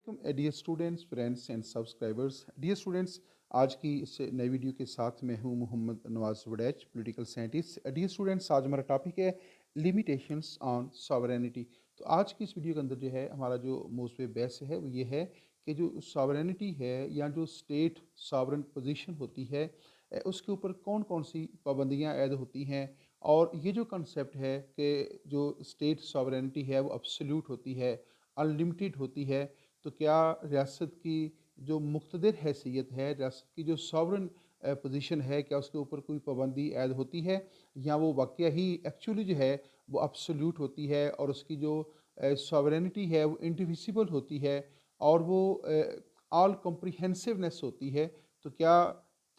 Dear students, friends and subscribers. Dear students, आज की इस नई वीडियो के साथ मैं हूं Mohammad Nawaz Waraich, political scientist. Dear students, आज हमारा टॉपिक है लिमिटेशंस ऑन सॉवरेनिटी। तो आज की इस वीडियो के अंदर जो है हमारा जो मौजूद बहस है वो ये है कि जो सॉवरेनिटी है या जो स्टेट सॉवरेन पोजीशन होती है उसके ऊपर कौन कौन सी पाबंदियाँ ऐड होती हैं। और ये जो कंसेप्ट है कि जो स्टेट सॉवरेनिटी है वो अब्सोल्यूट होती है, अनलिमिटेड होती है, तो क्या रियासत की जो मुक़्तदिर हैसियत है, रियासत की जो सॉवरेन पोजीशन है, क्या उसके ऊपर कोई पाबंदी ऐड होती है या वो वाक़या ही एक्चुअली जो है वो अब्सोल्यूट होती है और उसकी जो सॉवरेनिटी है वो इंडिविजिबल होती है और वो ऑल कॉम्प्रिहेंसिवनेस होती है। तो क्या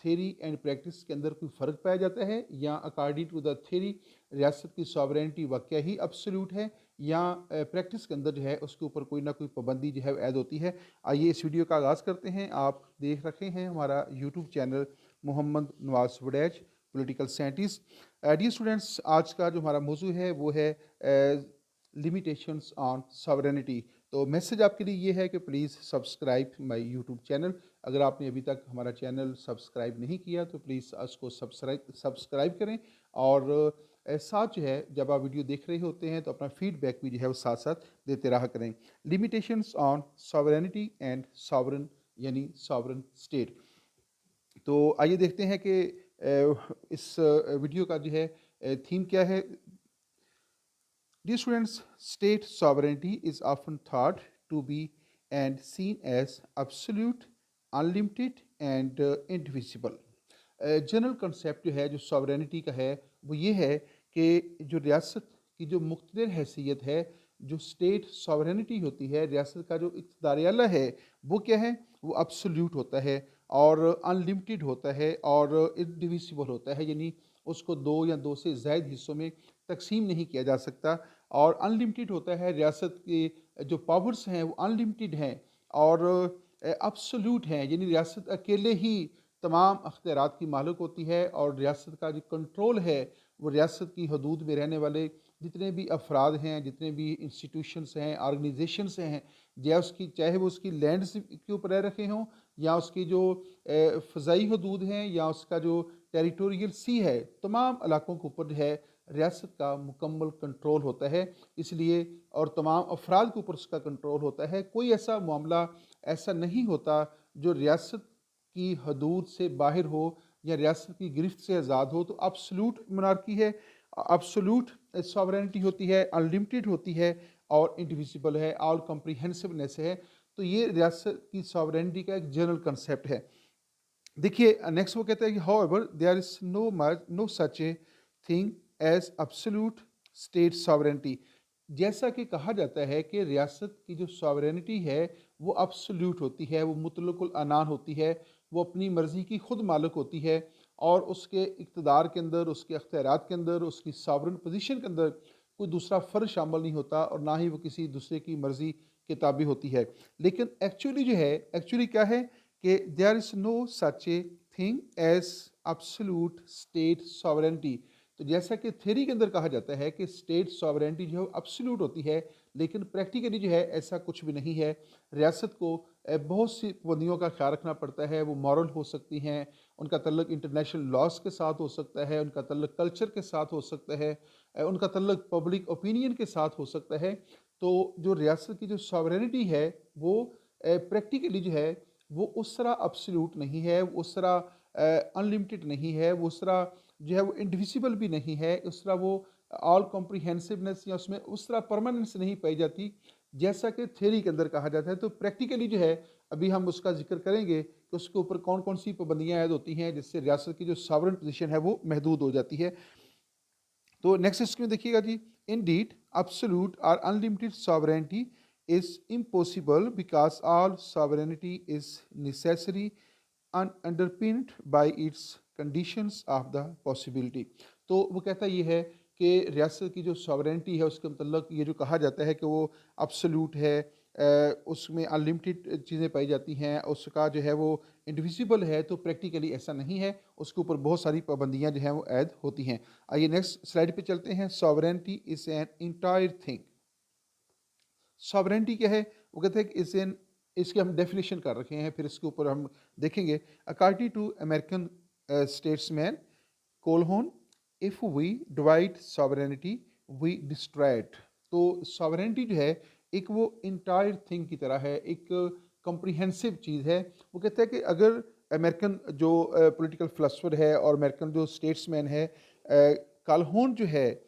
थ्योरी एंड प्रैक्टिस के अंदर कोई फ़र्क पाया जाता है या अकॉर्डिंग टू द थ्योरी रियासत की सॉवरेनिटी वाक़या ही अब्सोल्यूट है या प्रैक्टिस के अंदर जो है उसके ऊपर कोई ना कोई पाबंदी जो है ऐड होती है। आइए इस वीडियो का आगाज़ करते हैं। आप देख रखे हैं हमारा YouTube channel Mohammad Nawaz Waraich, political scientist. Dear students, आज का जो हमारा मौजू है वो है लिमिटेशंस ऑन सॉवरेनिटी। तो मैसेज आपके लिए ये है कि please subscribe my YouTube channel. अगर आपने अभी तक हमारा चैनल सब्सक्राइब नहीं किया तो प्लीज़ उसको सब्सक्राइब करें और साथ जो है जब आप वीडियो देख रहे होते हैं तो अपना फीडबैक भी जो है वो साथ साथ देते रहा करें। Limitations on sovereignty and sovereign यानी सॉवरन स्टेट। तो आइए देखते हैं कि इस वीडियो का जो है थीम क्या है। Dear students, state sovereignty is often thought to be and seen as absolute, unlimited and indivisible. General concept जो है जो सॉवरेनिटी का है वो ये है कि जो रियासत की जो मुख्तदिर हैसियत है, जो स्टेट सॉवरेनिटी होती है, रियासत का जो इक़्तिदार आला है वो क्या है, वो अब्सोल्यूट होता है और अनलिमिटेड होता है और इनडिविजिबल होता है, यानी उसको दो या दो से ज़ायद हिस्सों में तकसीम नहीं किया जा सकता। और अनलिमिटेड होता है, रियासत की जो पावर्स हैं वो अनलिमिटेड हैं और अब्सोल्यूट हैं, यानी रियासत अकेले ही तमाम अख्तियारात की मालिक होती है और रियासत का जो कंट्रोल है वो रियासत की हदूद में रहने वाले जितने भी अफराद हैं, जितने भी इंस्टीट्यूशंस हैं, ऑर्गेनाइजेशंस हैं, या उसकी चाहे वो उसकी लैंड के ऊपर रह रखे हों या उसकी जो फ़ज़ाई हदूद हैं या उसका जो टेरिटोरियल सी है, तमाम इलाकों के ऊपर जो है रियासत का मुकम्मल कंट्रोल होता है। इसलिए और तमाम अफराद के ऊपर उसका कंट्रोल होता है। कोई ऐसा मामला ऐसा नहीं होता जो रियासत की हदूद से बाहर हो या रियासत की गिरफ्त से आज़ाद हो। तो अब्सोल्यूट मोनार्की है, अब्सोल्यूट सॉवरेनिटी होती है, अनलिमिटेड होती है और इंडिविजिबल है, ऑल कॉम्प्रिहेंसिवनेस है। तो ये रियासत की सॉवरेनिटी का एक जनरल कंसेप्ट है। देखिए नेक्स्ट वो कहता है कि however there is no such a thing as absolute state sovereignty. जैसा कि कहा जाता है कि रियासत की जो सॉवरेनिटी है वो अब्सोल्यूट होती है, वो मुतलकुल अनान होती है, वो अपनी मर्ज़ी की खुद मालिक होती है और उसके इक़्तिदार के अंदर, उसके अख्तियारात के अंदर, उसकी सॉवरेन पोजीशन के अंदर कोई दूसरा फ़र्द शामिल नहीं होता और ना ही वो किसी दूसरे की मर्ज़ी के ताबे होती है। लेकिन एक्चुअली जो है, एक्चुअली क्या है कि there is no such a thing as absolute state sovereignty. तो जैसा कि थ्योरी के अंदर कहा जाता है कि स्टेट सॉवरेनिटी जो है अब्सोल्यूट होती है, लेकिन प्रैक्टिकली जो है ऐसा कुछ भी नहीं है। रियासत को बहुत सी पाबंदियों का ख्याल रखना पड़ता है। वो मॉरल हो सकती हैं, उनका तल्लुक इंटरनेशनल लॉज के साथ हो सकता है, उनका तल्लुक कल्चर के साथ हो सकता है, उनका तल्लुक पब्लिक ओपिनियन के साथ हो सकता है। तो जो रियासत की जो सॉवरेनिटी है वो प्रैक्टिकली जो है वो उस तरह अब्सोल्यूट नहीं है, वो उस तरह अनलिमिटेड नहीं है, वो उस तरह जो है वो इंडिविजिबल भी नहीं है, उस तरह वो ऑल कॉम्प्रिहेंसिवनेस या उसमें उस तरह परमानेंस नहीं पाई जाती जैसा कि थ्योरी के अंदर कहा जाता है। तो प्रैक्टिकली जो है अभी हम उसका जिक्र करेंगे कि उसके ऊपर कौन कौन सी पाबंदियाँ ऐड होती हैं जिससे रियासत की जो सॉवरेन पोजीशन है वो महदूद हो जाती है। तो नेक्स्ट इसमें देखिएगा जी, indeed absolute or unlimited sovereignty is impossible because all sovereignty is necessary and underpinned by its conditions of the possibility। तो वो कहता ये है कि रियासत की जो सॉवरेनिटी है उसके मतलब ये जो कहा जाता है कि वो अब्सोल्यूट है, उसमें अनलिमिटेड चीज़ें पाई जाती हैं, उसका जो है वो इंडिविजिबल है, तो प्रैक्टिकली ऐसा नहीं है, उसके ऊपर बहुत सारी पाबंदियाँ जो हैं वो ऐड होती हैं। आइए नेक्स्ट स्लाइड पे चलते हैं। Sovereignty is an entire thing. Sovereignty क्या है? वो कहते हैं कि इज़ एन इसकी हम डेफिनेशन कर रखे हैं, फिर इसके ऊपर हम देखेंगे। According to American statesman Calhoun, if we divide sovereignty we distract. तो सॉवरेनिटी जो है एक वो इंटायर थिंग की तरह है, एक कॉम्प्रिहेंसिव चीज़ है। वो कहता है कि अगर अमेरिकन जो पॉलिटिकल फिलोसफर है और अमेरिकन जो स्टेट्समैन है काल्होन जो है,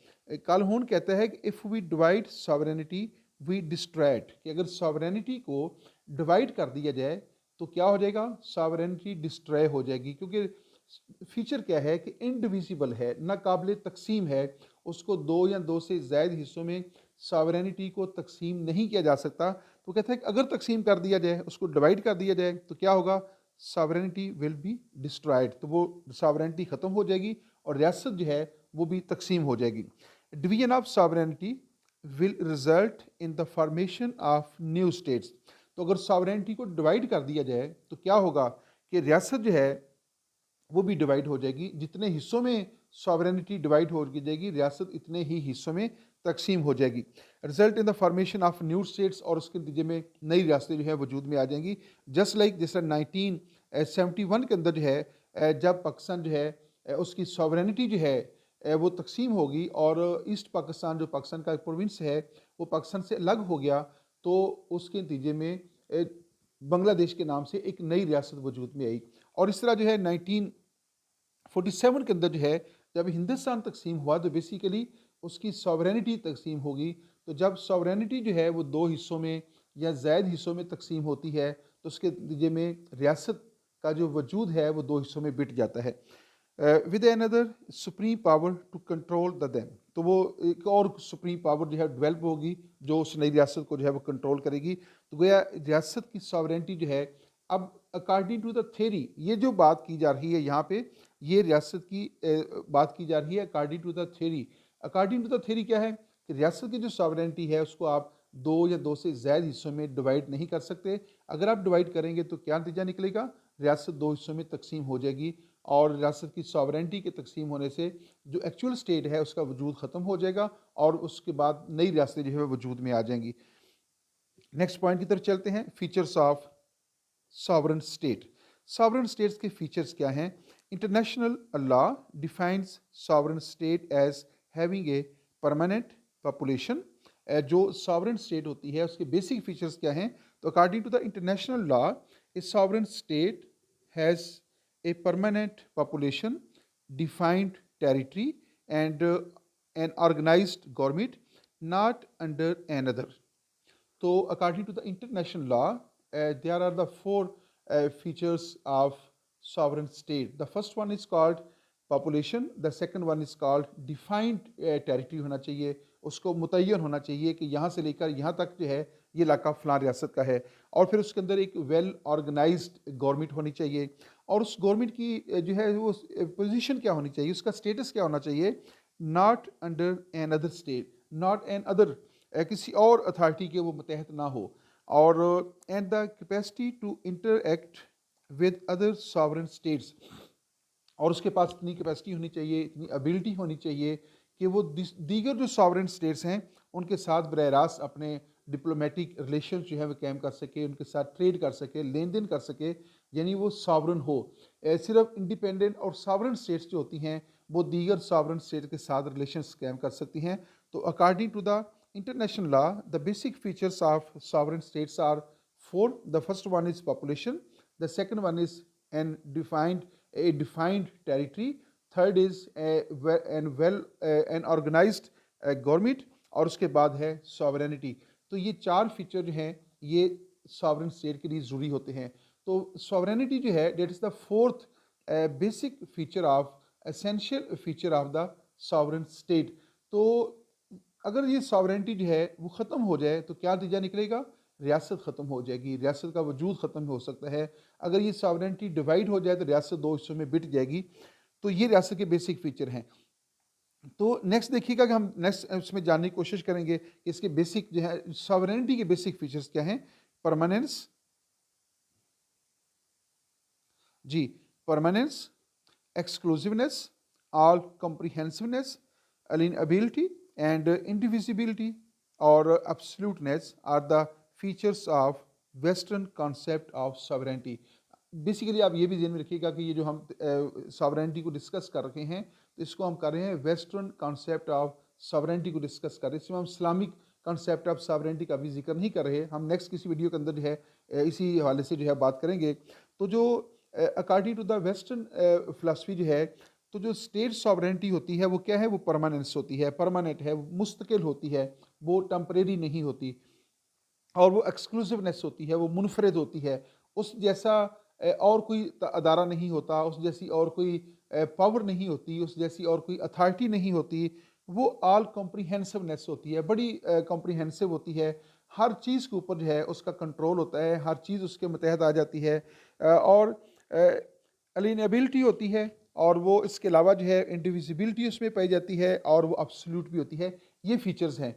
काल्होन कहता है कि if we divide sovereignty we distract, कि अगर सॉवरेनिटी को डिवाइड कर दिया जाए तो क्या हो जाएगा, सॉवरेनिटी डिस्ट्रॉय हो जाएगी। क्योंकि फीचर क्या है कि इनडिविजिबल है, नाकाबिल तकसीम है, उसको दो या दो से ज़्यादा हिस्सों में सॉवरेनिटी को तकसीम नहीं किया जा सकता। तो कहता है कि अगर तकसीम कर दिया जाए, उसको डिवाइड कर दिया जाए तो क्या होगा, सॉवरेनिटी विल बी डिस्ट्रॉयड, तो वो सॉवरेनिटी ख़त्म हो जाएगी और रियासत जो है वो भी तकसीम हो जाएगी। Division of sovereignty will result in the formation of new states. तो अगर सॉवरेनिटी को डिवाइड कर दिया जाए तो क्या होगा कि रियासत जो है वो भी डिवाइड हो जाएगी। जितने हिस्सों में सॉवरेनिटी डिवाइड हो जाएगी, रियासत इतने ही हिस्सों में तकसीम हो जाएगी। Result in the formation of new states, और उसके नतीजे में नई रियासतें जो है वजूद में आ जाएंगी। जस्ट लाइक जैसा 1971 के अंदर जो है जब पाकिस्तान जो है उसकी सॉवरेनिटी जो है वो तकसीम होगी और ईस्ट पाकिस्तान जो पाकिस्तान का प्रोविंस है वो पाकिस्तान से अलग हो गया, तो उसके नतीजे में बांग्लादेश के नाम से एक नई रियासत वजूद में आई। और इस तरह जो है 1947 के अंदर जो है जब हिंदुस्तान तकसीम हुआ तो बेसिकली उसकी सॉवरेनिटी तकसीम होगी। तो जब सॉवरेनिटी जो है वो दो हिस्सों में या ज़ायद हिस्सों में तकसीम होती है तो उसके नतीजे में रियासत का जो वजूद है वो दो हिस्सों में बिट जाता है। With another supreme power to control the them, तो वो एक और सुप्रीम पावर जो है डेवलप होगी जो उस नई रियासत को जो है वो कंट्रोल करेगी। तो गोया रियासत की सॉवरेनिटी जो है अब अकॉर्डिंग टू द थ्योरी, ये जो बात की जा रही है यहाँ पे, ये रियासत की बात की जा रही है according to the theory. According to the theory क्या है कि रियासत की जो सॉवरेनिटी है उसको आप दो या दो से ज़्यादा हिस्सों में डिवाइड नहीं कर सकते। अगर आप डिवाइड करेंगे तो क्या नतीजा निकलेगा, रियासत दो हिस्सों में तकसीम हो जाएगी और रियासत की सॉवरेनिटी के तकसीम होने से जो एक्चुअल स्टेट है उसका वजूद ख़त्म हो जाएगा और उसके बाद नई रियासतें जो है वजूद में आ जाएंगी। नेक्स्ट पॉइंट की तरफ चलते हैं, features of sovereign state. Sovereign states के फीचर्स क्या हैं। International law defines sovereign state as having a permanent population. जो सॉवरन स्टेट होती है उसके बेसिक फीचर्स क्या हैं, तो according to the international law a sovereign state has a permanent population, defined territory and an organized government not under N other. तो according to the international law, there are the four features of sovereign state. The first one is called population, the second one is called defined territory होना चाहिए, उसको मुतय्यन होना चाहिए कि यहाँ से लेकर यहाँ तक जो है ये इलाका फलां रियासत का है। और फिर उसके अंदर एक वेल ऑर्गेनाइज्ड गवर्नमेंट होनी चाहिए और उस गवर्नमेंट की जो है वो पोजीशन क्या होनी चाहिए, उसका स्टेटस क्या होना चाहिए, not under N other state, not an other, किसी और अथॉरिटी के वो मतहत ना हो। और and the capacity to interact with other sovereign states, और उसके पास इतनी कैपेसिटी होनी चाहिए, इतनी एबिलिटी होनी चाहिए कि वो दीगर जो सॉवरेन स्टेट्स हैं उनके साथ बरह रास्त अपने डिप्लोमेटिक रिलेशन जो है वो कायम कर सके, उनके साथ ट्रेड कर सके, लेन देन कर सके, यानी वो सॉवरन हो। सिर्फ इंडिपेंडेंट और सॉवरन स्टेट्स जो होती हैं वो दीगर सॉवरन स्टेट के साथ रिलेशन कायम कर सकती हैं। तो according to the international law, the basic features of sovereign states are four. The first one is population, the second one is a defined territory, third is an organized government, और उसके बाद है sovereignty। तो ये चार feature जो हैं ये sovereign state के लिए ज़रूरी होते हैं। तो sovereignty जो है that is the fourth basic feature of essential feature of the sovereign state। तो अगर ये सॉवरेनिटी जो है वो ख़त्म हो जाए तो क्या नतीजा निकलेगा, रियासत ख़त्म हो जाएगी, रियासत का वजूद ख़त्म हो सकता है। अगर ये सॉवरेनिटी डिवाइड हो जाए तो रियासत दो हिस्सों में बिट जाएगी। तो ये रियासत के बेसिक फीचर हैं। तो नेक्स्ट देखिएगा कि हम नेक्स्ट उसमें जानने की कोशिश करेंगे कि इसके बेसिक जो है सॉवरेनिटी के बेसिक फीचर्स क्या हैं। परमानेंस, जी, permanence, exclusiveness, all comprehensiveness, alienability and indivisibility or absoluteness are the features of western concept of sovereignty. Basically आप ये भी ध्यान में रखिएगा कि ये जो हम सॉवरेंटी को डिस्कस कर रहे हैं, तो इसको हम कर रहे हैं वेस्टर्न कॉन्सेप्ट ऑफ सॉवरेंटी को डिस्कस कर रहे हैं। इसमें हम इस्लामिक कॉन्सेप्ट ऑफ सॉवरेंटी का भी जिक्र नहीं कर रहे। हम नेक्स्ट किसी वीडियो के अंदर जो है इसी हवाले से जो है बात करेंगे। तो जो according to the western philosophy जो है, तो जो स्टेट सॉवरेंटी होती है वो क्या है, वो परमानेंस होती है, परमानेंट है, मुस्तकिल होती है, वो टेम्परेरी नहीं होती, और वो एक्सक्लूसिवनेस होती है, वो मुनफरद होती है। उस जैसा और कोई अदारा नहीं होता, उस जैसी और कोई पावर नहीं होती, उस जैसी और कोई अथॉरिटी नहीं होती। वो ऑल कॉम्प्रीहेंसिवनेस होती है, बड़ी कॉम्प्रीहेंसिव होती है। हर चीज़ के ऊपर जो है उसका कंट्रोल होता है, हर चीज़ उसके मतहत आ जाती है, और अलिनेबिलिटी होती है, और वो इसके अलावा जो है इंडिविजिबिलिटी उसमें पाई जाती है, और वो अब्सोल्यूट भी होती है। ये फीचर्स हैं,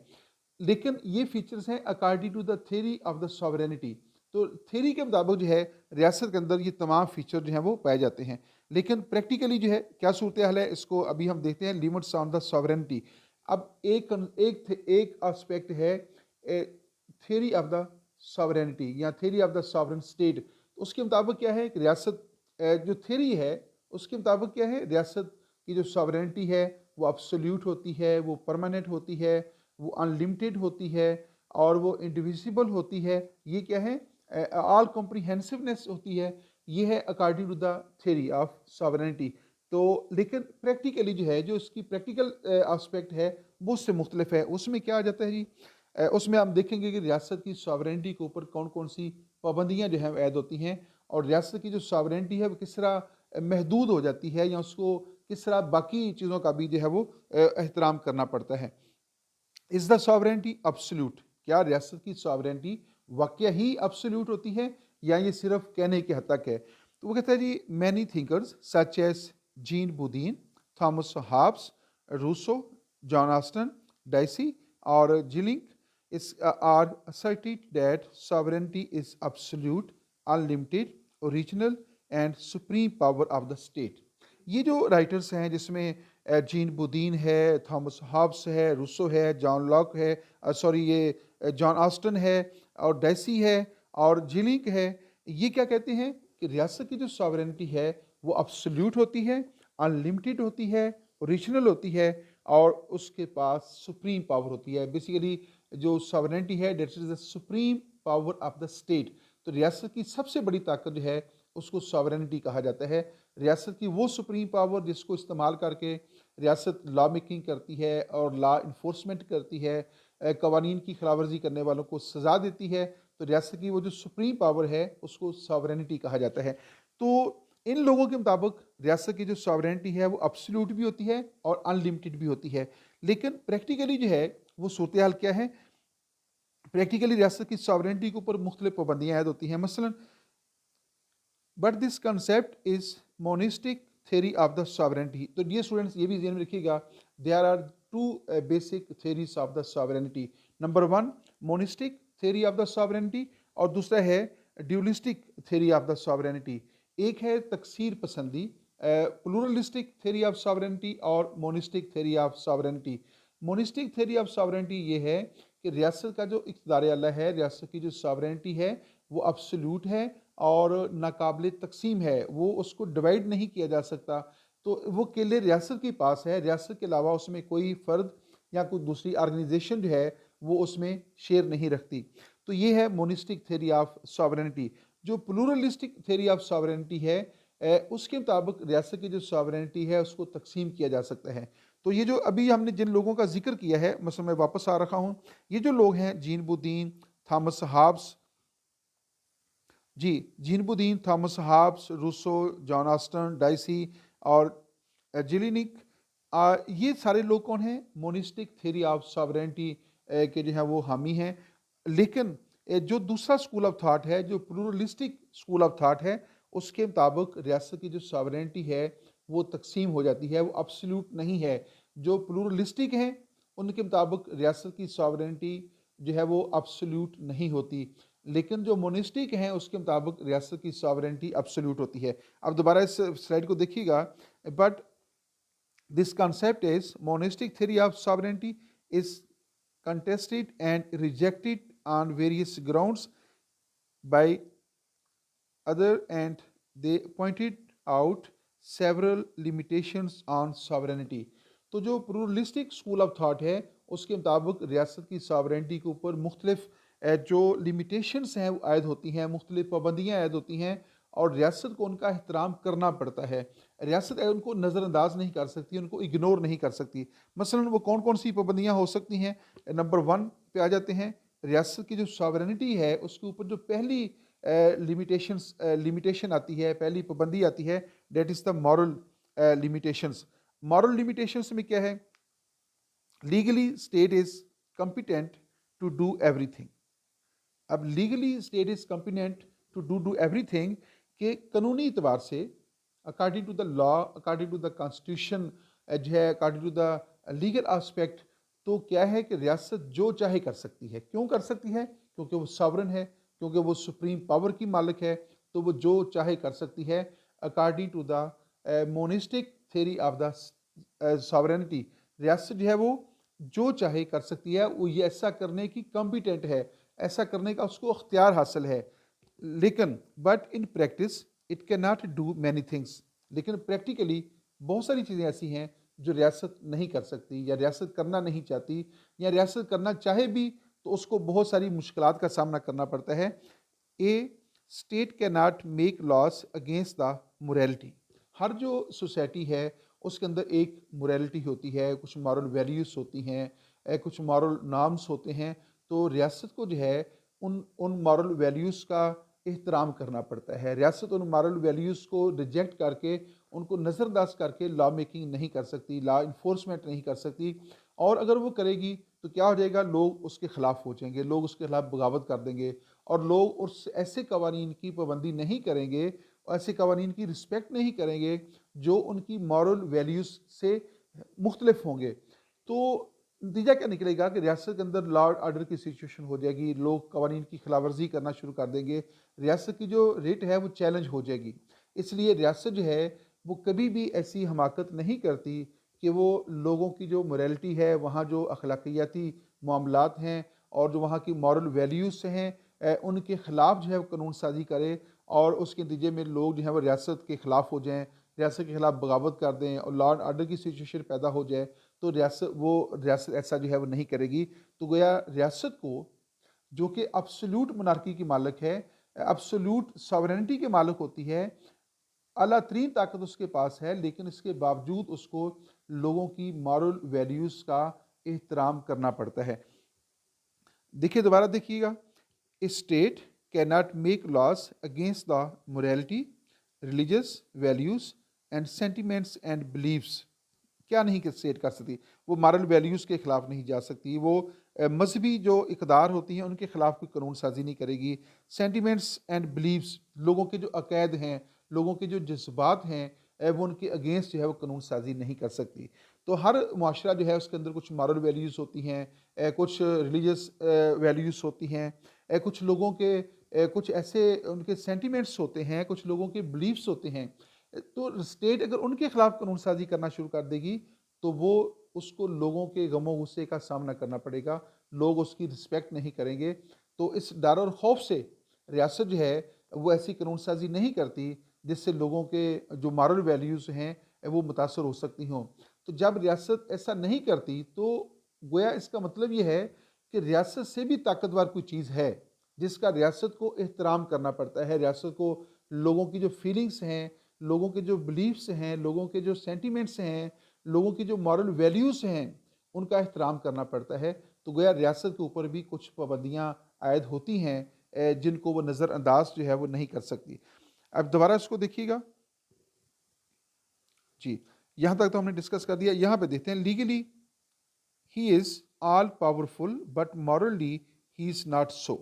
लेकिन ये फीचर्स हैं according to the theory of the sovereignty. तो थ्योरी के मुताबिक जो है रियासत के अंदर ये तमाम फीचर जो हैं वो पाए जाते हैं, लेकिन प्रैक्टिकली जो है क्या सूरत हाल है, इसको अभी हम देखते हैं। Limits on the sovereignty. अब एक एस्पेक्ट है थ्योरी ऑफ द सॉवरेनिटी या theory of the sovereign state. उसके मुताबिक क्या है कि रियासत जो थ्योरी है उसके मुताबिक क्या है, रियासत की जो सॉवरेनिटी है वो अब्सोल्यूट होती है, वो परमानेंट होती है, वो अनलिमिटेड होती है, और वो इंडिविजिबल होती है। ये क्या है, ऑल कॉम्प्रीहेंसिवनेस होती है। ये है according to the theory of sovereignty. तो लेकिन प्रैक्टिकली जो है, जो इसकी प्रैक्टिकल एस्पेक्ट है वो उससे मुख्तलिफ है। उसमें क्या आ जाता है जी, उसमें हम देखेंगे कि रियासत की सॉवरेनिटी के ऊपर कौन कौन सी पाबंदियाँ जो हैं ऐड होती हैं, और रियासत की जो सॉवरेनिटी है वो किस तरह महदूद हो जाती है, या उसको किस तरह बाकी चीज़ों का भी जो है वो एहतराम करना पड़ता है। Is the sovereignty absolute? क्या रियासत की सॉवरेनिटी वाकया ही अब्सोल्यूट होती है, या ये सिर्फ कहने की हद तक है? तो वो कहता है जी, many thinkers such as Jean Bodin, Thomas Hobbes, Rousseau, John Austin, Dicey और Jellinek is are asserted that sovereignty is absolute, unlimited, original and supreme power of the state। ये जो राइटर्स हैं, जिसमें जीन बुदीन है, थॉमस हॉब्स है, Rousseau है, John Locke है, sorry ये जॉन ऑस्टन है, और डैसी है, और जिलिंग है, ये क्या कहते हैं कि रियासत की जो सॉवरेनिटी है वो अब्सोल्यूट होती है, अनलिमिटेड होती है, ओरिजिनल होती है, और उसके पास सुप्रीम पावर होती है। बेसिकली जो सॉवरेनिटी है that is the supreme power of the state. तो रियासत की सबसे बड़ी ताकत जो है उसको सॉवरेनिटी कहा जाता है। रियासत की वो सुप्रीम पावर जिसको इस्तेमाल करके रियासत लॉ मेकिंग करती है और लॉ इन्फोर्समेंट करती है, कवानीन की खिलाफवर्जी करने वालों को सज़ा देती है। तो रियासत की वो जो सुप्रीम पावर है उसको सॉवरेनिटी कहा जाता है। तो इन लोगों के मुताबिक रियासत की जो सॉवरेनिटी है वो अब्सोल्यूट भी होती है और अनलिमिटेड भी होती है। लेकिन प्रैक्टिकली जो है वो सूरत हाल क्या है, प्रैक्टिकली रियासत की सॉवरेनिटी के ऊपर मुख्तलिफ पाबंदियाँ ऐड होती हैं। मसलन but this concept is monistic theory of the sovereignty. तो डियर स्टूडेंट्स ये भी ध्यान में रखिएगा, there are two basic theories of the sovereignty. Number one monistic theory of the sovereignty, और दूसरा है dualistic theory of the sovereignty. एक है तकसीर पसंदी प्लूरलिस्टिक थ्योरी ऑफ सॉवरेनिटी, और monistic theory of sovereignty. Monistic theory of sovereignty ये है कि रियासत का जो इक़्तिदार आला है, रियासत की जो सॉवरेनिटी है वो अब्सोल्यूट है और नाकाबिल तकसीम है, वो उसको डिवाइड नहीं किया जा सकता। तो वो केले रियासत के पास है, रियासत के अलावा उसमें कोई फ़र्द या कोई दूसरी ऑर्गेनाइजेशन जो है वो उसमें शेयर नहीं रखती। तो ये है मोनिस्टिक थ्योरी ऑफ सॉवरेनिटी। जो प्लूरलिस्टिक थ्योरी ऑफ सॉवरेनिटी है उसके मुताबिक रियासत की जो सॉवरेनिटी है उसको तकसीम किया जा सकता है। तो ये जो अभी हमने जिन लोगों का जिक्र किया है, मसलन मैं वापस आ रखा हूँ, ये जो लोग हैं जीन बुदीन, थॉमस हॉब्स, जी, Jean Bodin, Thomas Hobbes, Rousseau, John Austin, Dicey और जिलिनिक, ये सारे लोग कौन हैं, मोनिस्टिक थ्योरी ऑफ सॉवरेनिटी के जो है वो हामी हैं। लेकिन जो दूसरा स्कूल ऑफ थाट है, जो प्लूरलिस्टिक स्कूल ऑफ थाट है, उसके मुताबिक रियासत की जो सॉवरेनिटी है वो तकसीम हो जाती है, वो अब्सोल्यूट नहीं है। जो प्लूरलिस्टिक हैं उनके मुताबिक रियासत की सॉवरेनिटी जो है वो अब्सोल्यूट नहीं होती, लेकिन जो मोनिस्टिक हैं उसके मुताबिक रियासत की सॉवरेनिटी अब्सोल्यूट होती है। अब दोबारा इस स्लाइड को देखिएगा, but this concept is monistic theory of sovereignty is contested and rejected on various grounds by other and they pointed out several limitations on sovereignty. तो जो प्लूरलिस्टिक स्कूल ऑफ थाट है उसके मुताबिक रियासत की सॉवरेनिटी के ऊपर मुख्तलिफ जो लिमिटेशंस हैं वो आयद होती हैं, मुख्तलिफ पाबंदियाँ आयद होती हैं और रियासत को उनका एहतराम करना पड़ता है। रियासत उनको नज़रअंदाज नहीं कर सकती, उनको इग्नोर नहीं कर सकती। मसलन वो कौन कौन सी पाबंदियाँ हो सकती हैं? नंबर वन पे आ जाते हैं, रियासत की जो सॉवरेनिटी है उसके ऊपर जो पहली लिमिटेशन आती है, पहली पाबंदी आती है, that is the moral limitations. Moral limitations में क्या है? Legally state is competent to do everything. अब legally state is competent to do everything के कानूनी एतबार से according to the law, according to the constitution जो है, according to the legal aspect, तो क्या है कि रियासत जो चाहे कर सकती है। क्यों कर सकती है? क्योंकि वो सॉवरन है, क्योंकि वो सुप्रीम पावर की मालिक है, तो वो जो चाहे कर सकती है according to the monistic theory of the sovereignty. रियासत जो है वो जो चाहे कर सकती है, वो ये ऐसा करने की कॉम्पिटेंट है, ऐसा करने का उसको अख्तियार हासिल है। लेकिन but in practice it can not do many things. लेकिन प्रैक्टिकली बहुत सारी चीज़ें ऐसी हैं जो रियासत नहीं कर सकती या रियासत करना नहीं चाहती, या रियासत करना चाहे भी तो उसको बहुत सारी मुश्किलात का सामना करना पड़ता है। A state can not make laws against the morality. हर जो सोसाइटी है उसके अंदर एक मोरालिटी होती है, कुछ मॉरल वैल्यूज़ होती हैं, कुछ मॉरल नॉर्म्स होते हैं। तो रियासत को जो है उन उन मॉरल वैल्यूज़ का एहतराम करना पड़ता है। रियासत उन मॉरल वैल्यूज़ को रिजेक्ट करके, उनको नज़रअंदाज करके लॉ मेकिंग नहीं कर सकती, लॉ इन्फोर्समेंट नहीं कर सकती। और अगर वो करेगी तो क्या हो जाएगा? लोग उसके ख़िलाफ़ हो जाएंगे, लोग उसके ख़िलाफ़ बगावत कर देंगे और लोग उस ऐसे कवानीन की पाबंदी नहीं करेंगे, ऐसे कवानीन की रिस्पेक्ट नहीं करेंगे जो उनकी मॉरल वैल्यूज़ से मुख्तलिफ होंगे। तो नतीजा क्या निकलेगा कि रियासत के अंदर लॉ ऑर्डर की सिचुएशन हो जाएगी, लोग कवानीन की खिलाफ वर्जी करना शुरू कर देंगे, रियासत की जो रेट है वो चैलेंज हो जाएगी। इसलिए रियासत जो है वो कभी भी ऐसी हमाकत नहीं करती कि वो लोगों की जो मोरालिटी है, वहाँ जो अखलाकियाती मामलात हैं और जो वहाँ की मॉरल वैल्यूज़ हैं, उनके ख़िलाफ़ जो है वो कानून साजी करे और उसके नतीजे में लोग जो है वो रियासत के ख़िलाफ़ हो जाएँ, रियासत के ख़िलाफ़ बगावत कर दें और लॉ एंड ऑर्डर की सिचुएशन पैदा हो जाए। तो रियासत ऐसा जो है वो नहीं करेगी। तो गोया रियासत को, जो कि अब्सोल्यूट मोनार्की की मालिक है, अब्सोल्यूट सॉवरेनिटी के मालिक होती है, आला तरीन ताकत उसके पास है, लेकिन इसके बावजूद उसको लोगों की मॉरल वैल्यूज़ का एहतराम करना पड़ता है। देखिए, दोबारा देखिएगा, state can not make laws against the morality, religious values and sentiments and believes. क्या नहीं कि स्टेट कर सकती? वो मॉरल वैल्यूज़ के ख़िलाफ़ नहीं जा सकती, वो मजहबी जो इक़दार होती हैं उनके ख़िलाफ़ कोई कानून साजी नहीं करेगी। सेंटिमेंट्स एंड बिलीव्स, लोगों के जो अक़ायद हैं, लोगों के जो जज्बात हैं, वो उनके अगेंस्ट जो है वो कानून साजी नहीं कर सकती। तो हर मुआशरा जो है उसके अंदर कुछ मॉरल वैल्यूज़ होती हैं, कुछ रिलीजियस वैल्यूज़ होती हैं, कुछ लोगों के कुछ ऐसे उनके सेंटिमेंट्स होते हैं, कुछ लोगों के बिलीव्स होते हैं। तो स्टेट अगर उनके खिलाफ कानून साजी करना शुरू कर देगी तो वो उसको लोगों के गमो गुस्से का सामना करना पड़ेगा, लोग उसकी रिस्पेक्ट नहीं करेंगे। तो इस डर और खौफ से रियासत जो है वो ऐसी कानून साजी नहीं करती जिससे लोगों के जो मॉरल वैल्यूज़ हैं वो मुतासर हो सकती हों। तो जब रियासत ऐसा नहीं करती तो गोया इसका मतलब ये है कि रियासत से भी ताकतवर कोई चीज़ है जिसका रियासत को एहतराम करना पड़ता है। रियासत को लोगों की जो फीलिंग्स हैं, लोगों के जो बिलीफ्स हैं, लोगों के जो सेंटिमेंट्स हैं, लोगों की जो मॉरल वैल्यूज़ हैं, उनका एहतराम करना पड़ता है। तो गोया रियासत के ऊपर भी कुछ पाबंदियाँ आयद होती हैं जिनको वो नज़रअंदाज जो है वो नहीं कर सकती। अब दोबारा इसको देखिएगा। जी, यहाँ तक तो हमने डिस्कस कर दिया। यहाँ पे देखते हैं, legally he is all powerful but morally he is not so.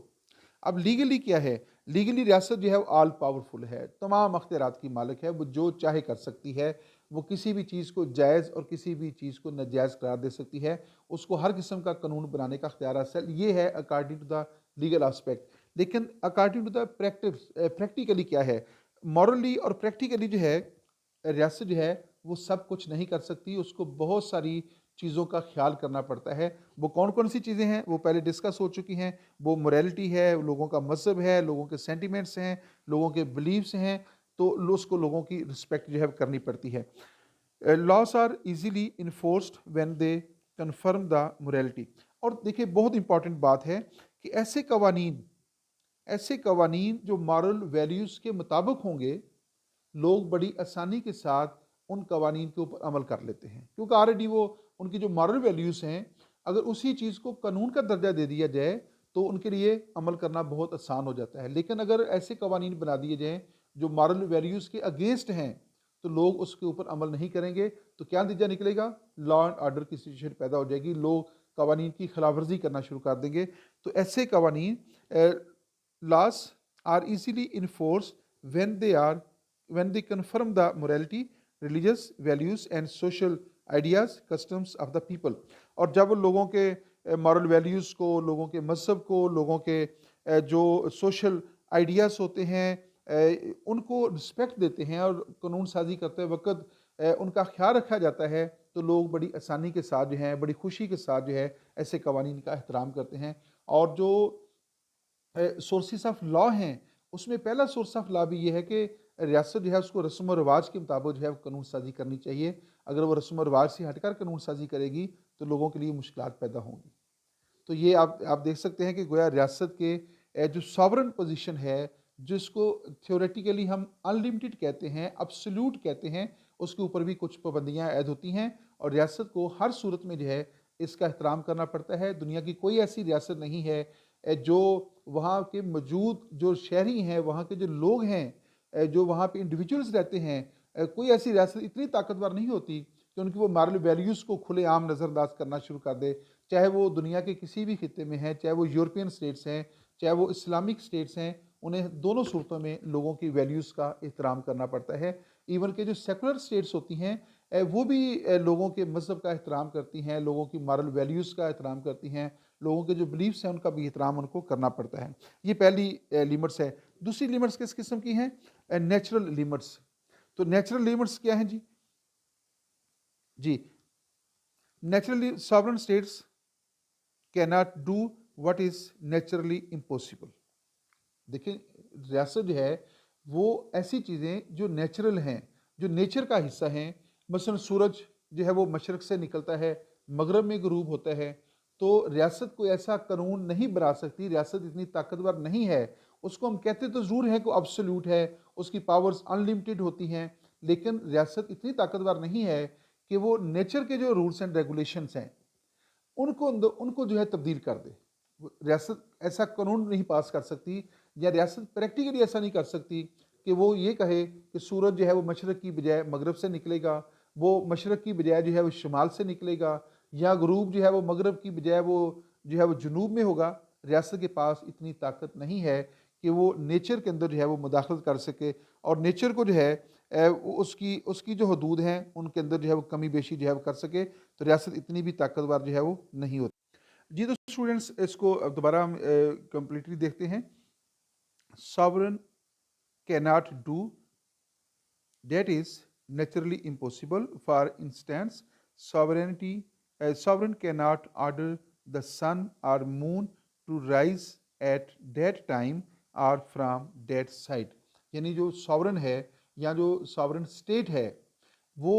अब लीगली क्या है? लीगली रियासत जो है वो ऑल पावरफुल है, तमाम अख्तियारात की मालिक है, वो जो चाहे कर सकती है। वो किसी भी चीज़ को जायज़ और किसी भी चीज़ को नाजायज़ करार दे सकती है। उसको हर किस्म का कानून बनाने का अख्तियार हासिल, ये है according to the legal aspect. लेकिन अकॉर्डिंग टू द प्रैक्टिकली क्या है? मॉरली और प्रैक्टिकली जो है रियासत जो है वो सब कुछ नहीं कर सकती। उसको बहुत सारी चीज़ों का ख्याल करना पड़ता है। वो कौन कौन सी चीज़ें हैं वो पहले डिस्कस हो चुकी हैं। वो मोरालिटी है, लोगों का मज़हब है, लोगों के सेंटिमेंट्स हैं, लोगों के बिलीव्स हैं, तो उसको लोगों की रिस्पेक्ट जो है करनी पड़ती है। Laws are easily enforced when they confirm the morality. और देखिए बहुत इंपॉर्टेंट बात है कि ऐसे कवानीन जो मॉरल वैल्यूज़ के मुताबिक होंगे, लोग बड़ी आसानी के साथ उन कवानीन के ऊपर अमल कर लेते हैं, क्योंकि ऑलरेडी वो उनकी जो मॉरल वैल्यूज़ हैं, अगर उसी चीज़ को कानून का दर्जा दे दिया जाए तो उनके लिए अमल करना बहुत आसान हो जाता है। लेकिन अगर ऐसे कवानीन बना दिए जाएँ जो मॉरल वैल्यूज़ के अगेंस्ट हैं, तो लोग उसके ऊपर अमल नहीं करेंगे। तो क्या नतीजा निकलेगा? लॉ एंड ऑर्डर की सिचुएशन पैदा हो जाएगी, लोग कवानीन की खिलाफवर्जी करना शुरू कर देंगे। तो ऐसे कवानीन laws are easily enforced when they confirm the morality, religious values and social ideas, customs of the people। और जब लोगों के मॉरल वैल्यूज़ को, लोगों के मज़हब को, लोगों के जो सोशल आइडियाज़ होते हैं, उनको रिस्पेक्ट देते हैं और कानून साजी करते वक़्त उनका ख्याल रखा जाता है, तो लोग बड़ी आसानी के साथ जो हैं, बड़ी खुशी के साथ जो है ऐसे कवानीन का एहतराम करते हैं। और जो सोर्सेस ऑफ लॉ हैं, उसमें पहला सोर्स ऑफ लॉ भी ये है कि रियासत जो है उसको रस्म और रिवाज के मुताबिक जो है कानून साजी करनी चाहिए। अगर वो रस्म और रिवाज से हटकर कानून साजी करेगी तो लोगों के लिए मुश्किलात पैदा होंगी। तो ये आप देख सकते हैं कि गोया रियासत के जो सॉवरन पोजीशन है, जिसको थ्योरेटिकली हम अनलिमिटेड कहते हैं, एब्सोल्यूट कहते हैं, उसके ऊपर भी कुछ पाबंदियाँ ऐड होती हैं और रियासत को हर सूरत में जो है इसका एहतराम करना पड़ता है। दुनिया की कोई ऐसी रियासत नहीं है जो वहाँ के मौजूद जो शहरी हैं, वहाँ के जो लोग हैं, जो वहाँ पे इंडिविजुअल्स रहते हैं, कोई ऐसी रियासत इतनी ताकतवर नहीं होती कि उनकी वो मॉरल वैल्यूज़ को खुलेआम नज़रअंदाज करना शुरू कर दे। चाहे वो दुनिया के किसी भी खित्ते में है, चाहे वो यूरोपियन स्टेट्स हैं, चाहे वो इस्लामिक स्टेट्स हैं, उन्हें दोनों सूरतों में लोगों की वैल्यूज़ का एहतराम करना पड़ता है। इवन के जो सेकुलर स्टेट्स होती हैं, वो भी लोगों के मज़हब का एहतराम करती हैं, लोगों की मॉरल वैल्यूज़ का एहतराम करती हैं, लोगों के जो बिलीफ्स हैं उनका भी एहतराम उनको करना पड़ता है। ये पहली लिमिट्स है। दूसरी लिमिट्स किस किस्म की हैं? Natural limits. तो नेचुरल लिमिट्स क्या हैं जी? जी, naturally sovereign states cannot do what is naturally impossible. देखिए, रियासत जो है वो ऐसी चीज़ें जो नेचुरल हैं, जो नेचर का हिस्सा हैं, मसलन सूरज जो है वो मशरक़ से निकलता है, मगरब में ग़ुरूब होता है, तो रियासत कोई ऐसा कानून नहीं बना सकती, रियासत इतनी ताकतवर नहीं है। उसको हम कहते तो ज़रूर हैं कि एब्सोल्यूट है, उसकी पावर्स अनलिमिटेड होती हैं, लेकिन रियासत इतनी ताकतवर नहीं है कि वो नेचर के जो रूल्स एंड रेगुलेशंस हैं उनको जो है तब्दील कर दे। रियासत ऐसा कानून नहीं पास कर सकती, या रियासत प्रैक्टिकली ऐसा नहीं कर सकती कि वो ये कहे कि सूरज जो है वो मशरक़ की बजाय मगरब से निकलेगा, वो मशरक़ की बजाय जो है वो शुमाल से निकलेगा, या ग़ुरूब जो है वो मगरब की बजाय वो जो है वो जुनूब में होगा। रियासत के पास इतनी ताकत नहीं है कि वो नेचर के अंदर जो है वो मुदाखलत कर सके, और नेचर को जो है उसकी उसकी जो हदूद हैं उनके अंदर जो है वो कमी बेशी जो है वो कर सके। तो रियासत इतनी भी ताकतवर जो है वो नहीं होती। जी, तो स्टूडेंट्स इसको अब दोबारा हम कंप्लीटली देखते हैं। Sovereign cannot do that is naturally impossible। For instance, sovereign cannot order the sun or moon to rise at that time or from that side। यानी जो सॉवरन है या जो सॉवरन स्टेट है वो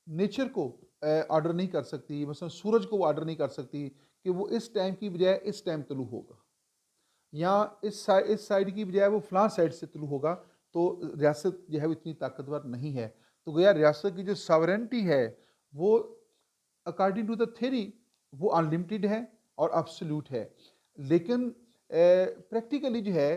नेचर को ऑर्डर नहीं कर सकती, मसलन सूरज को ऑर्डर नहीं कर सकती कि वो इस टाइम की बजाय इस टाइम तलू होगा, या इस साइड की बजाय वो फलां साइड से तुलू होगा। तो रियासत जो है वो इतनी ताकतवर नहीं है। तो गया रियासत की जो सॉवरेनिटी है वो अकॉर्डिंग टू द थ्योरी वो अनलिमिटेड है और एब्सोल्यूट है, लेकिन प्रैक्टिकली जो है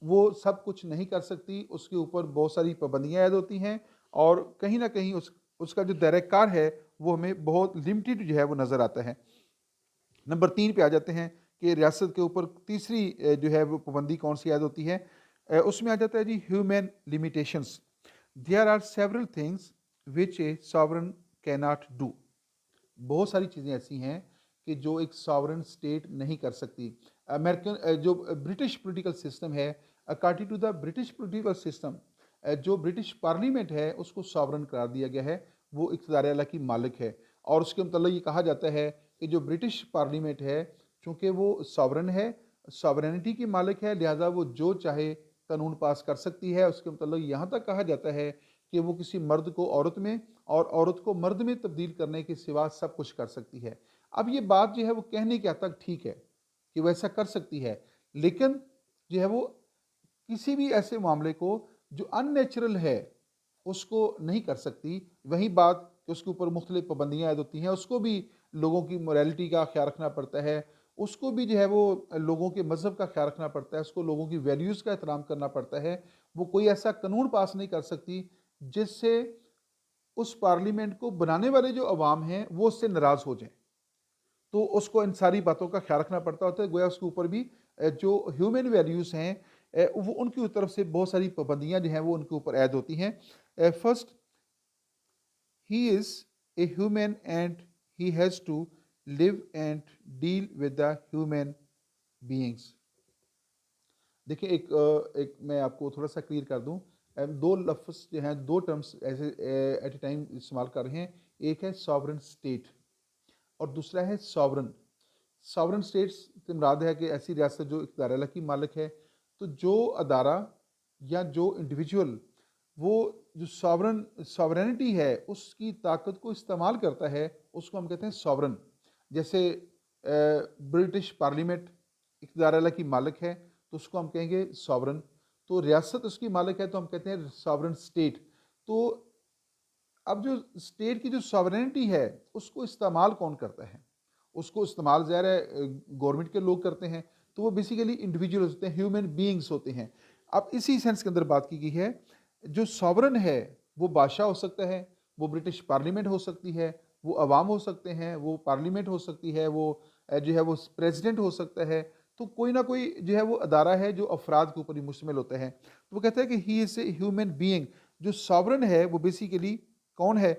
वो सब कुछ नहीं कर सकती, उसके ऊपर बहुत सारी पाबंदियाँ ऐड होती हैं, और कहीं ना कहीं उसका जो दायरा है वो हमें बहुत लिमिटेड जो है वो नज़र आता है। नंबर 3 पे आ जाते हैं कि रियासत के ऊपर तीसरी जो है वो पाबंदी कौन सी ऐड होती है। उसमें आ जाता है जी human limitations. There are several things which a sovereign cannot do. बहुत सारी चीज़ें ऐसी हैं कि जो एक सॉवरन स्टेट नहीं कर सकती। अमेरिकन जो ब्रिटिश पॉलिटिकल सिस्टम है, according to the British political system, जो ब्रिटिश पार्लियामेंट है उसको सॉवरन करार दिया गया है, वो इक़्तिदार आला की मालिक है। और उसके मतलब ये कहा जाता है कि जो ब्रिटिश पार्लियामेंट है, चूँकि वो सॉवरन है, सॉवरेनिटी की मालिक है, लिहाजा वो जो चाहे कानून पास कर सकती है। उसके मतलब यहाँ तक कहा जाता है कि वो किसी मर्द को औरत में और औरत को मर्द में तब्दील करने के सिवा सब कुछ कर सकती है। अब ये बात जो है वो कहने के हद तक ठीक है कि वो ऐसा कर सकती है, लेकिन जो है वो किसी भी ऐसे मामले को जो अननेचुरल है उसको नहीं कर सकती। वही बात कि उसके ऊपर मुख्तलिफ पाबंदियाँ आयद होती हैं, उसको भी लोगों की मोरालिटी का ख्याल रखना पड़ता है, उसको भी जो है वो लोगों के मज़हब का ख्याल रखना पड़ता है, उसको लोगों की वैल्यूज़ का एहतराम करना पड़ता है। वो कोई ऐसा कानून पास नहीं कर सकती जिससे उस पार्लियामेंट को बनाने वाले जो अवाम हैं वो उससे नाराज़ हो जाएँ। तो उसको इन सारी बातों का ख्याल रखना पड़ता होता है। गोया उसके ऊपर भी जो ह्यूमन वैल्यूज़ हैं वो उनकी तरफ से बहुत सारी पाबंदियाँ जो हैं वो उनके ऊपर ऐड होती हैं। First, he is a human and he has to live and deal with the human beings. देखिए एक मैं आपको थोड़ा-सा क्लियर कर दूँ। 2 लफ्ज़ जो हैं, 2 टर्म्स ऐसे एट अ टाइम इस्तेमाल कर रहे हैं। एक है सॉवरेन स्टेट और दूसरा है सॉवरन। सॉवरेन स्टेट्स से मुराद है कि ऐसी रियासत जो इक़्तिदार अला की मालिक है। तो जो अदारा या जो इंडिविजुअल वो जो सॉवरेनिटी है उसकी ताकत को इस्तेमाल करता है, उसको हम कहते हैं सॉवरन। जैसे ब्रिटिश पार्लियामेंट इक़्तिदार अला की मालिक है तो उसको हम कहेंगे सॉवरन। तो रियासत उसकी मालिक है तो हम कहते हैं सॉवरन स्टेट। तो अब जो स्टेट की जो सॉवरेनिटी है उसको इस्तेमाल कौन करता है? उसको इस्तेमाल ज़ाहिर है गवर्नमेंट के लोग करते हैं। तो वो बेसिकली इंडिविजुअल्स होते हैं, ह्यूमन बीइंग्स होते हैं। अब इसी सेंस के अंदर बात की गई है, जो सॉवरन है वो बादशाह हो सकता है, वो ब्रिटिश पार्लियामेंट हो सकती है, वो अवाम हो सकते हैं, वो पार्लियामेंट हो सकती है, वो जो है वो प्रेसिडेंट हो सकता है। तो कोई ना कोई जो है वो अदारा है जो अफराद के ऊपर ही मुश्तमिल होता है। तो वो कहता है कि he is a human being. जो सॉवरन है वो बेसिकली कौन है?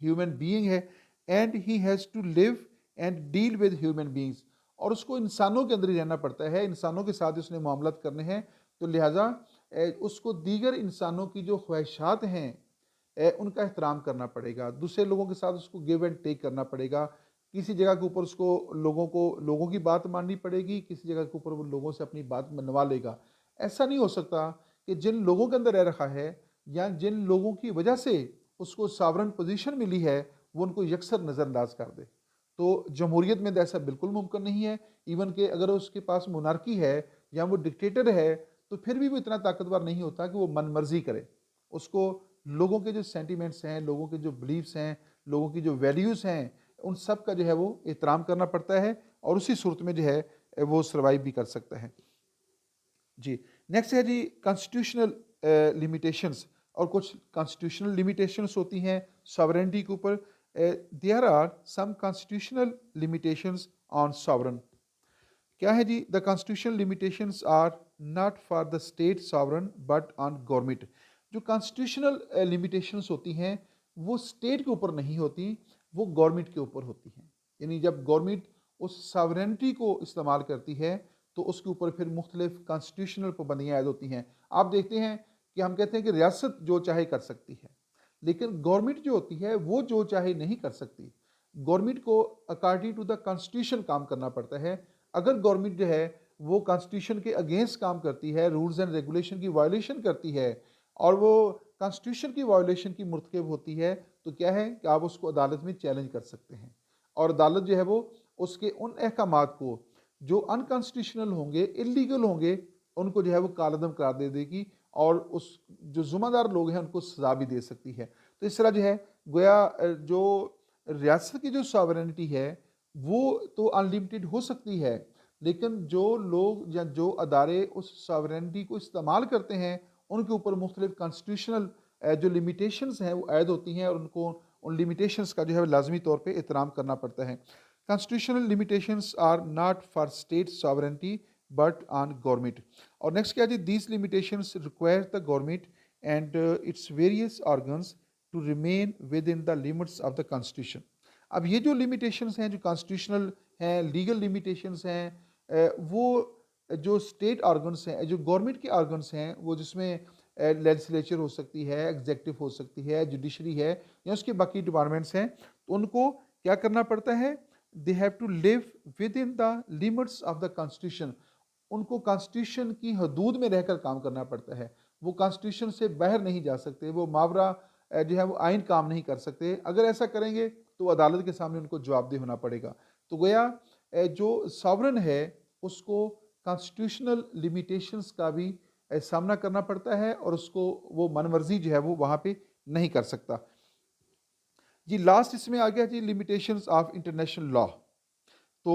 ह्यूमन बीइंग है and he has to live and deal with human beings. और उसको इंसानों के अंदर ही रहना पड़ता है, इंसानों के साथ उसने मामलात करने हैं। तो लिहाजा उसको दीगर इंसानों की जो ख्वाहिशात हैं उनका एहतराम करना पड़ेगा। दूसरे लोगों के साथ उसको गिव एंड टेक करना पड़ेगा। किसी जगह के ऊपर उसको लोगों की बात माननी पड़ेगी, किसी जगह के ऊपर वो लोगों से अपनी बात मनवा लेगा। ऐसा नहीं हो सकता कि जिन लोगों के अंदर रह रखा है या जिन लोगों की वजह से उसको सॉवरेन पोजीशन मिली है वो उनको यकसर नज़रअंदाज कर दे। तो जमहूरियत में तो ऐसा बिल्कुल मुमकिन नहीं है। इवन कि अगर उसके पास मोनार्की है या वो डिक्टेटर है तो फिर भी वो इतना ताकतवर नहीं होता कि वो मनमर्जी करे। उसको लोगों के जो सेंटिमेंट्स हैं, लोगों के जो बिलीव्स हैं, लोगों की जो वैल्यूज़ हैं, उन सब का जो है वो एहतराम करना पड़ता है और उसी सूरत में जो है वो सर्वाइव भी कर सकता है। जी, नेक्स्ट है जी कॉन्स्टिट्यूशनल लिमिटेशंस। और कुछ कॉन्स्टिट्यूशनल लिमिटेशंस होती हैं सॉवरेनिटी के ऊपर। There are some constitutional limitations on sovereign. क्या है जी? The constitutional limitations are not for the state sovereign but on government. जो कॉन्स्टिट्यूशनल लिमिटेशंस होती हैं वो स्टेट के ऊपर नहीं होती, वो गवर्नमेंट के ऊपर होती हैं। यानी जब गवर्नमेंट उस सॉवरेनिटी को इस्तेमाल करती है तो उसके ऊपर फिर मुख्तलिफ कॉन्स्टिट्यूशनल पाबंदियाँ ऐड होती हैं। आप देखते हैं कि हम कहते हैं कि रियासत जो चाहे कर सकती है, लेकिन गवर्नमेंट जो होती है वो जो चाहे नहीं कर सकती। गवर्नमेंट को अकॉर्डिंग टू द कॉन्स्टिट्यूशन काम करना पड़ता है। अगर गवर्नमेंट जो है वो कॉन्स्टिट्यूशन के अगेंस्ट काम करती है, रूल्स एंड रेगुलेशन की वायलेशन करती है और वो कॉन्स्टिट्यूशन की वायलेशन की मुर्तकब होती है, तो क्या है कि आप उसको अदालत में चैलेंज कर सकते हैं और अदालत जो है वो उसके उन अहकामात को जो अनकॉन्स्टिट्यूशनल होंगे, इलीगल होंगे, उनको जो है वो कालअदम करार दे देगी और उस जो ज़िम्मेदार लोग हैं उनको सज़ा भी दे सकती है। तो इस तरह जो है गोया जो रियासत की जो सॉवरेनिटी है वो तो अनलिमिटेड हो सकती है, लेकिन जो लोग या जो अदारे उस सॉवरेनिटी को इस्तेमाल करते हैं उनके ऊपर मुख्तलिफ कॉन्स्टिट्यूशनल जो लिमिटेशंस हैं वो ऐड होती हैं और उनको उन लिमिटेशंस का जो है लाजमी तौर पे एहतराम करना पड़ता है। Constitutional limitations are not for state sovereignty but on government. और नेक्स्ट क्या जी? these limitations require the government and its various organs to remain within the limits of the constitution. अब ये जो limitations हैं जो constitutional हैं, legal limitations हैं, वो जो state organs हैं, जो government के organs हैं, वो जिसमें लेजिस्लेचर हो सकती है, एग्जेक्टिव हो सकती है, जुडिशरी है या उसके बाकी डिपार्टमेंट्स हैं, तो उनको क्या करना पड़ता है? They have to live within the limits of the constitution. उनको कॉन्स्टिट्यूशन की हदूद में रहकर काम करना पड़ता है। वो कॉन्स्टिट्यूशन से बाहर नहीं जा सकते, वो मावरा जो है वो आइन काम नहीं कर सकते। अगर ऐसा करेंगे तो अदालत के सामने उनको जवाबदेह होना पड़ेगा। तो गोया जो सॉवरन है उसको कॉन्स्टिट्यूशनल लिमिटेशंस का भी सामना करना पड़ता है और उसको वो मनमर्जी जो है वो वहाँ पे नहीं कर सकता। जी लास्ट इसमें आ गया जी लिमिटेशंस ऑफ इंटरनेशनल लॉ। तो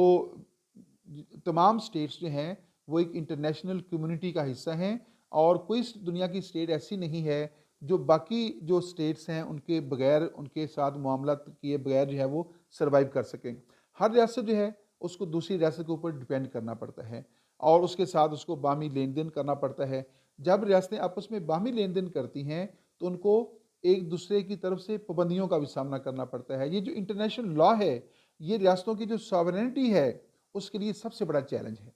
तमाम स्टेट्स जो हैं वो एक इंटरनेशनल कम्युनिटी का हिस्सा हैं और कोई दुनिया की स्टेट ऐसी नहीं है जो बाकी जो स्टेट्स हैं उनके बगैर, उनके साथ मामला किए बगैर जो है वो सर्वाइव कर सकें। हर रियासत जो है उसको दूसरी रियासत के ऊपर डिपेंड करना पड़ता है और उसके साथ उसको बाहमी लेन देन करना पड़ता है। जब रियासतें आपस में बाहमी लेन देन करती हैं तो उनको एक दूसरे की तरफ से पाबंदियों का भी सामना करना पड़ता है। ये जो इंटरनेशनल लॉ है ये रियासतों की जो सॉवरेनिटी है उसके लिए सबसे बड़ा चैलेंज है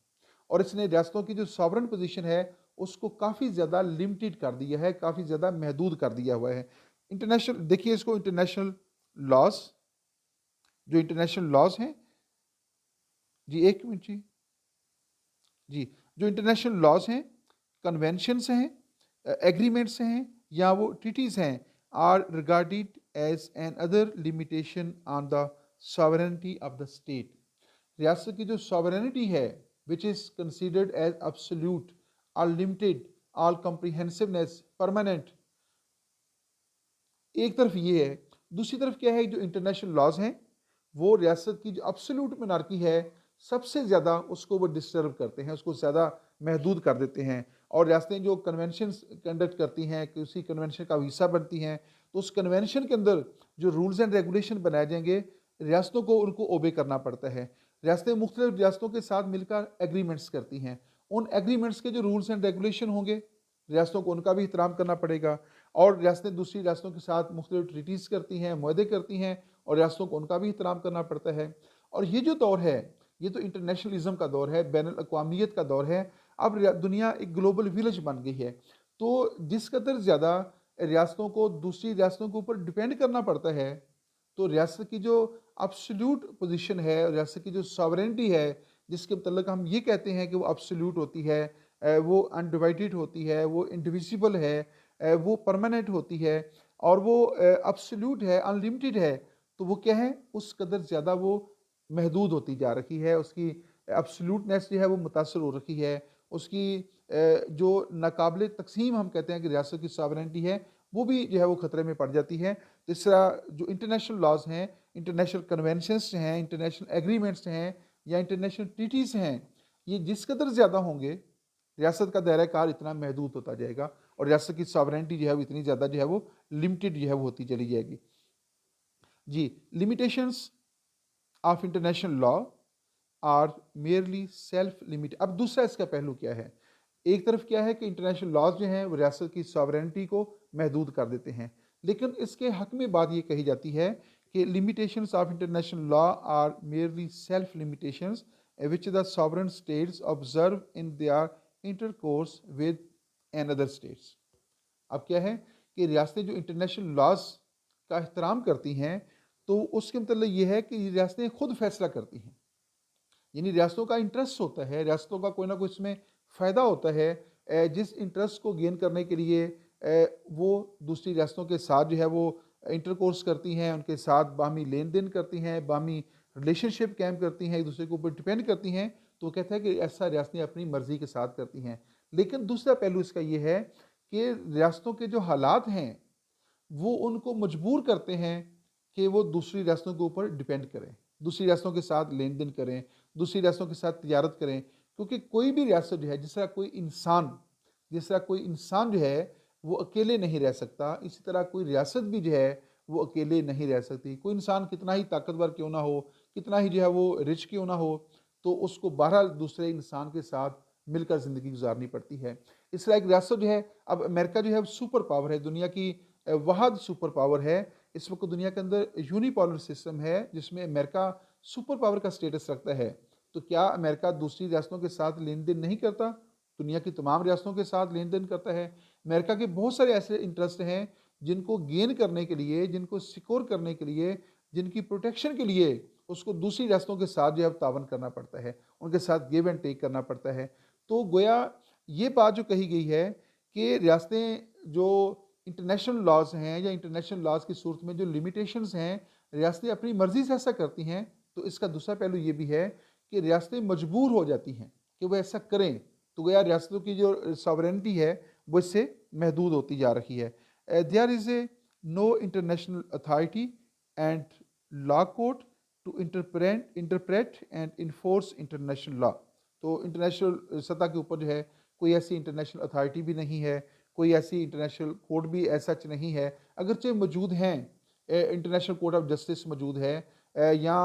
और इसने रियासतों की जो सॉवरन पोजीशन है उसको काफ़ी ज़्यादा लिमिटेड कर दिया है, काफ़ी ज़्यादा महदूद कर दिया हुआ है। इंटरनेशनल देखिए इसको इंटरनेशनल लॉज, जो इंटरनेशनल लॉज हैं जी, एक मिनट जी, जी जो इंटरनेशनल लॉज हैं, कन्वेंशंस हैं, एग्रीमेंट्स हैं या वो ट्रीटीज़ हैं, are regarded as an other limitation on the sovereignty of the state. रियासत की जो सॉवरेनिटी है which is considered as absolute, unlimited, all comprehensiveness, permanent, एक तरफ ये है। दूसरी तरफ क्या है, जो इंटरनेशनल लॉज हैं वो रियासत की जो एब्सोल्यूट मोनार्की है सबसे ज़्यादा उसको वो डिस्टर्ब करते हैं, उसको ज़्यादा महदूद कर देते हैं। और रियासतें जो कन्वेंशन कंडक्ट करती हैं कि उसी कन्वेंशन का हिस्सा बनती हैं तो उस कन्वेंशन के अंदर जो रूल्स एंड रेगुलेशन बनाए जाएंगे रियासतों को उनको ओबे करना पड़ता है। रियासतें मुख्तलिफ रियासतों के साथ मिलकर एग्रीमेंट्स करती हैं, उन एग्रीमेंट्स के जो रूल्स एंड रेगुलेशन होंगे रियासतों को उनका भी एहतराम करना पड़ेगा। और रियासतें दूसरी रियासतों के साथ मुख्तलिफ ट्रीटीज़ करती हैं, मुआहदे करती हैं और रियासतों को उनका भी एहतराम करना पड़ता है। और ये जो दौर है ये तो इंटरनेशनलिज्म का दौर है, बैनुल अक़वामियत का दौर है। अब दुनिया एक ग्लोबल विलेज बन गई है तो जिस कदर ज़्यादा रियासतों को दूसरी रियासतों के ऊपर डिपेंड करना पड़ता है तो रियासत की जो एब्सोल्यूट पोजीशन है, रियासत की जो सॉवरेनिटी है जिसके मतलब हम ये कहते हैं कि वो एब्सोल्यूट होती है, वो अनडिवाइडेड होती है, वो इंडिविजिबल है, वो परमानेंट होती है और वो एब्सोल्यूट है, अनलिमिटेड है। तो वो क्या है, उस कदर ज़्यादा वो महदूद होती जा रही है, उसकी एब्सोल्यूटनेस जो है वो मुतासर हो रखी है, उसकी जो नाकाबिल तक़सीम हम कहते हैं कि रियासत की सॉवरेनिटी है वो भी जो है वो ख़तरे में पड़ जाती है। तो इस तरह जो इंटरनेशनल लॉज हैं, इंटरनेशनल कन्वेंशंस हैं, इंटरनेशनल एग्रीमेंट्स हैं या इंटरनेशनल ट्रीटीज़ हैं, ये जिस कदर ज़्यादा होंगे रियासत का दायरा कार इतना महदूद होता जाएगा और रियासत की सॉवरेनिटी जो है वो इतनी ज़्यादा जो है वो लिमिटेड जो है वो होती चली जाएगी। जी, limitations of international law are merely self limit. अब दूसरा इसका पहलू क्या है, एक तरफ क्या है कि इंटरनेशनल लॉज जो हैं वो रियासत की सॉवरेनिटी को महदूद कर देते हैं, लेकिन इसके हक में बात ये कही जाती है कि limitations of international law are merely self limitations which the sovereign states observe in their intercourse with another states. अब क्या है कि रियासतें जो इंटरनेशनल लॉज का एहतराम करती हैं तो उसके मतलब ये है कि रियासतें खुद फैसला करती हैं, यानी रियासतों का इंटरेस्ट होता है, रियासतों का कोई ना कोई इसमें फ़ायदा होता है। जिस इंटरेस्ट को गेन करने के लिए वो दूसरी रियासतों के साथ जो है वो इंटरकोर्स करती हैं, उनके साथ बाहमी लेन देन करती हैं, बाहमी रिलेशनशिप कायम करती हैं, एक दूसरे के ऊपर डिपेंड करती हैं। तो वो कहता है कि ऐसा रियासतें अपनी मर्ज़ी के साथ करती हैं। लेकिन दूसरा पहलू इसका ये है कि रियासतों के जो हालात हैं वो उनको मजबूर करते हैं कि वो दूसरी रियासतों के ऊपर डिपेंड करें, दूसरी रियासतों के साथ लेन देन करें, दूसरी रियासतों के साथ तिजारत करें। क्योंकि कोई भी रियासत जो है, जिस तरह कोई इंसान जो है वो अकेले नहीं रह सकता, इसी तरह कोई रियासत भी जो है वो अकेले नहीं रह सकती। कोई इंसान कितना ही ताकतवर क्यों ना हो, कितना ही जो है वो रिच क्यों ना हो, तो उसको बहरहाल दूसरे इंसान के साथ मिलकर ज़िंदगी गुजारनी पड़ती है। इस तरह एक रियासत जो है, अब अमेरिका जो है सुपर पावर है, दुनिया की वाहद सुपर पावर है। इस वक्त दुनिया के अंदर यूनिपोलर सिस्टम है जिसमें अमेरिका सुपर पावर का स्टेटस रखता है। तो क्या अमेरिका दूसरी रियासतों के साथ लेन देन नहीं करता? दुनिया की तमाम रियासतों के साथ लेन देन करता है। अमेरिका के बहुत सारे ऐसे इंटरेस्ट हैं जिनको गेन करने के लिए, जिनको सिक्योर करने के लिए जिनकी प्रोटेक्शन के लिए उसको दूसरी रियासतों के साथ जो है तावन करना पड़ता है, उनके साथ गिव एंड टेक करना पड़ता है। तो गोया ये बात जो कही गई है कि रियासतें जो इंटरनेशनल लॉज हैं या इंटरनेशनल लॉज की सूरत में जो लिमिटेशंस हैं, रियासतें अपनी मर्ज़ी से ऐसा करती हैं, तो इसका दूसरा पहलू ये भी है कि रियासतें मजबूर हो जाती हैं कि वो ऐसा करें, तो गोया रियासतों की जो सॉवरेनिटी है वो इससे महदूद होती जा रही है। There is a no international authority and law court to interpret and enforce international law. तो इंटरनेशनल सतह के ऊपर जो है कोई ऐसी इंटरनेशनल अथॉरिटी भी नहीं है, कोई ऐसी इंटरनेशनल कोर्ट भी ऐसा नहीं है, अगरचे मौजूद हैं। इंटरनेशनल कोर्ट ऑफ जस्टिस मौजूद है, या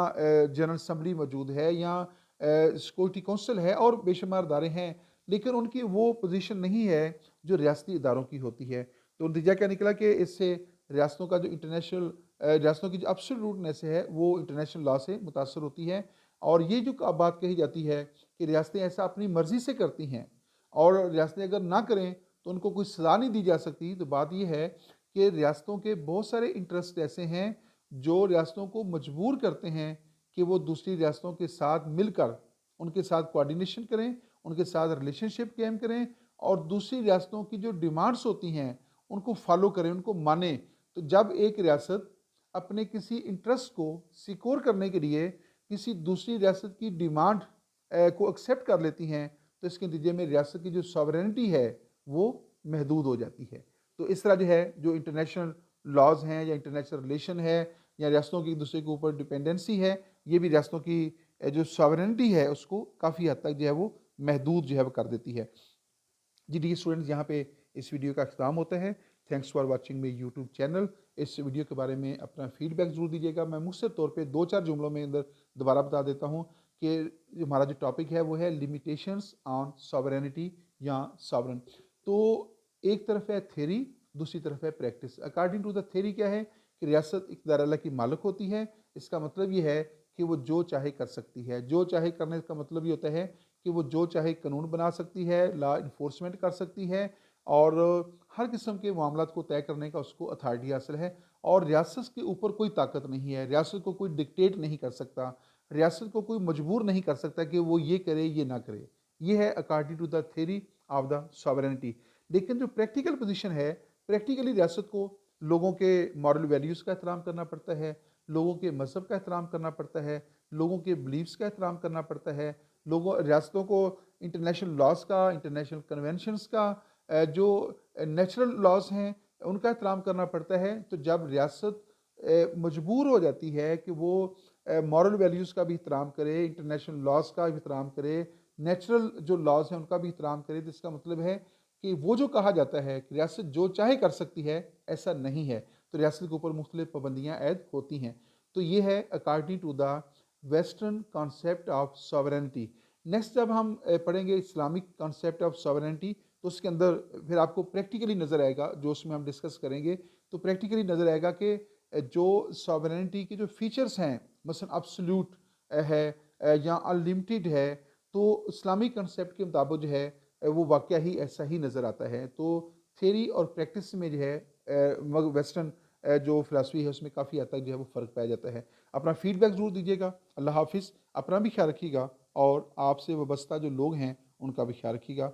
जनरल असम्बली मौजूद है, या सिक्योरिटी काउंसिल है और बेशुमार इदारे हैं, लेकिन उनकी वो पोजीशन नहीं है जो रियासती इदारों की होती है। तो नतीजा क्या निकला कि इससे रियासतों का जो इंटरनेशनल रियासतों की जो एब्सोल्यूटनेस है वो इंटरनेशनल लॉ से मुतासर होती है। और ये जो बात कही जाती है कि रियासतें ऐसा अपनी मर्ज़ी से करती हैं और रियासतें अगर ना करें तो उनको कोई सज़ा नहीं दी जा सकती, तो बात ये है कि रियासतों के बहुत सारे इंटरेस्ट ऐसे हैं जो रियासतों को मजबूर करते हैं कि वो दूसरी रियासतों के साथ मिलकर उनके साथ कोऑर्डिनेशन करें, उनके साथ रिलेशनशिप कायम करें और दूसरी रियासतों की जो डिमांड्स होती हैं उनको फॉलो करें, उनको मानें। तो जब एक रियासत अपने किसी इंटरेस्ट को सिक्योर करने के लिए किसी दूसरी रियासत की डिमांड को एक्सेप्ट कर लेती हैं, तो इसके नतीजे में रियासत की जो सॉवरेनिटी है वो महदूद हो जाती है। तो इस तरह जो है जो इंटरनेशनल लॉज हैं या इंटरनेशनल रिलेशन है या रियासतों की एक दूसरे के ऊपर डिपेंडेंसी है, ये भी रियासतों की जो सॉवरेनिटी है उसको काफ़ी हद तक जो है वो महदूद जो है वो कर देती है। जी डी स्टूडेंट्स, यहाँ पे इस वीडियो का अख्ताम होता है। थैंक्स फॉर वाचिंग मेरी यूट्यूब चैनल। इस वीडियो के बारे में अपना फीडबैक ज़रूर दीजिएगा। मैं मुख्तसर तौर पे 2-4 जुमलों में अंदर दोबारा बता देता हूँ कि हमारा जो टॉपिक है वो है लिमिटेशंस ऑन सॉवरेनिटी या सॉवरन। तो एक तरफ है थ्योरी, दूसरी तरफ है practice. According to the theory क्या है कि रियासत इक़्तिदार अल्लाह की मालिक होती है। इसका मतलब ये है कि वो जो चाहे कर सकती है। जो चाहे करने का मतलब ये होता है कि वो जो चाहे कानून बना सकती है, लॉ इन्फोर्समेंट कर सकती है और हर किस्म के मामलात को तय करने का उसको अथॉरिटी हासिल है। और रियासत के ऊपर कोई ताकत नहीं है, रियासत को कोई डिक्टेट नहीं कर सकता, रियासत को कोई मजबूर नहीं कर सकता कि वो ये करे ये ना करे। ये है according to the theory of the sovereignty. लेकिन जो प्रैक्टिकल पोजीशन है, प्रैक्टिकली रियासत को लोगों के मॉरल वैल्यूज़ का एहतराम करना पड़ता है, लोगों के मज़हब का एहतराम करना पड़ता है, लोगों के बिलीव्स का एहतराम करना पड़ता है, लोगों रियासतों को इंटरनेशनल लॉज का, इंटरनेशनल कन्वेंशंस का, जो नेचुरल लॉज हैं उनका एहतराम करना पड़ता है। तो जब रियासत मजबूर हो जाती है कि वो मॉरल वैल्यूज़ का भी एहतराम करे, इंटरनेशनल लॉज का भी एहतराम करे, नेचुरल जो लॉज हैं उनका भी एहतराम करे, तो इसका मतलब है कि वो जो कहा जाता है कि रियासत जो चाहे कर सकती है, ऐसा नहीं है। तो रियासत के ऊपर मुख्तलिफ पाबंदियाँ ऐद होती हैं। तो ये है according to the western concept of sovereignty. Next जब हम पढ़ेंगे इस्लामिक कॉन्सेप्ट ऑफ सॉवरेनिटी, तो उसके अंदर फिर आपको प्रैक्टिकली नज़र आएगा, जो उसमें हम डिस्कस करेंगे तो प्रैक्टिकली नज़र आएगा कि जो सॉवरेनिटी के जो फीचर्स हैं, मसलन अब्सोल्यूट है या अनलिमिटेड है, तो इस्लामिक कंसेप्ट के मुताबिक जो है वो वाक़या ही ऐसा ही नज़र आता है। तो थ्योरी और प्रैक्टिस में जो है वेस्टर्न जो फ़िलासफ़ी है उसमें काफ़ी हद तक जो है वो फ़र्क पाया जाता है। अपना फ़ीडबैक ज़रूर दीजिएगा। अल्लाह हाफ़िज़। अपना भी ख्याल रखिएगा और आपसे वाबस्ता जो लोग हैं उनका भी ख्याल रखिएगा।